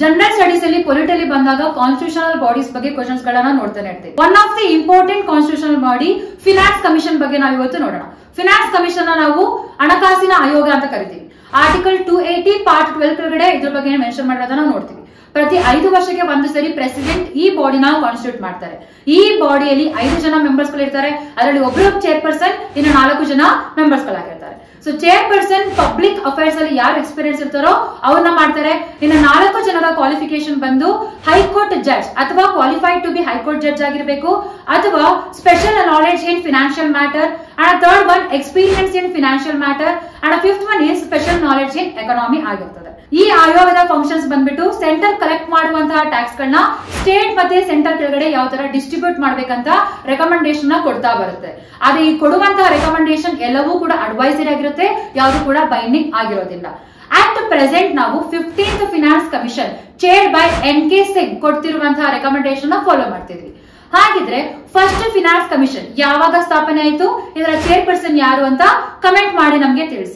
General studies ಅಲ್ಲಿ ಪೊಲಿಟಲ್ಲಿ ಬಂದಾಗ constitutional bodies ಬಗ್ಗೆ ಕ್ವಶನ್ಸ್ ಗಳನ್ನ ನೋಡ್ತಾನೆ ಇರ್ತೀವಿ. One of the important constitutional body finance commission ಬಗ್ಗೆ ನಾವು ಇವತ್ತು ನೋಡೋಣ. ಫಿನಾನ್ಸ್ ಕಮಿಷನ್ ನಾವು ಹಣಕಾಸಿನ ಆಯೋಗ ಅಂತ ಕರಿತೀವಿ. ಆರ್ಟಿಕಲ್ 280 ಪಾರ್ಟ್ 12 ಕೆಳಗಡೆ ಇದ್ರ ಬಗ್ಗೆ ಮೆನ್ಷನ್ ಮಾಡಿರೋದನ್ನ ನಾವು ನೋಡ್ತೀವಿ. ಪ್ರತಿ 5 ವರ್ಷಕ್ಕೆ ಒಂದು ಸರಿ ಪ್ರೆಸಿಡೆಂಟ್ ಈ ಬಾಡಿನ ಕಾನ್ಸ್ಟಿಟ್ಯೂಟ್ ಮಾಡ್ತಾರೆ. ಈ ಬಾಡಿಯಲ್ಲಿ 5 ಜನ ಮೆಂಬರ್ಸ್ ಗಳು ಇರ್ತಾರೆ. ಅದರಲ್ಲಿ ಒಬ್ರು ಚೇರ್ಪರ್ಸನ್, ಇನ್ನು 4 ಜನ ಮೆಂಬರ್ಸ್ ಗಳಾಗಿರ್ತಾರೆ. ಸೊ ಚೇರ್ಪರ್ಸನ್ ಪಬ್ಲಿಕ್ ಅಫೇರ್ಸ್ ಅಲ್ಲಿ ಯಾರು ಎಕ್ಸ್ಪೀರಿಯನ್ಸ್ ಇರ್ತಾರೋ ಅವ್ರನ್ನ ಮಾಡ್ತಾರೆ. ಇನ್ನು 4 ಜನರ ಕ್ವಾಲಿಫಿಕೇಶನ್ ಬಂದು ಹೈಕೋರ್ಟ್ ಜಡ್ಜ್ ಅಥವಾ qualified to be high court judge ಆಗಿರಬೇಕು, ಅಥವಾ special knowledge in financial matter, and third one experience in financial matter, and fifth one is special knowledge in economy ಆಗಿರ್ತದೆ. ಈ ಆಯೋಗದ ಫಂಕ್ಷನ್ಸ್ ಬಂದ್ಬಿಟ್ಟು ಸೆಂಟರ್ ಕಲೆಕ್ಟ್ ಮಾಡುವಂತಹ tax ಗಳನ್ನ state ಮತ್ತೆ ಸೆಂಟರ್ ಕೆಳಗಡೆ ಯಾವ ತರ ಡಿಸ್ಟ್ರಿಬ್ಯೂಟ್ ಮಾಡ್ಬೇಕಂತ ರೆಕಮೆಂಡೇಶನ್ ಕೊಡ್ತಾ ಬರುತ್ತೆ. ಆದ್ರೆ ಈ ಕೊಡುವಂತಹ ರೆಕಮೆಂಡೇಶನ್ ಎಲ್ಲವೂ ಕೂಡ ಅಡ್ವೈಸರಿ ಆಗಿರುತ್ತೆ, ಯಾವುದು ಕೂಡ ಬೈಂಡಿಂಗ್ ಆಗಿರೋದಿಲ್ಲ. ಅಟ್ ಪ್ರೆಸೆಂಟ್ ನಾವು 15th finance commission chaired by NK Singh ಕೊಡ್ತಿರುವಂತಹ ರೆಕಮೆಂಡೇಶನ್ ಫಾಲೋ ಮಾಡ್ತಿದ್ವಿ. ಹಾಗಿದ್ರೆ ಫಸ್ಟ್ ಫಿನಾನ್ಸ್ ಕಮಿಷನ್ ಯಾವಾಗ ಸ್ಥಾಪನೆ ಆಯಿತು, ಇದರ ಚೇರ್ಪರ್ಸನ್ ಯಾರು ಅಂತ ಕಮೆಂಟ್ ಮಾಡಿ ನಮ್ಗೆ ತಿಳಿಸಿ.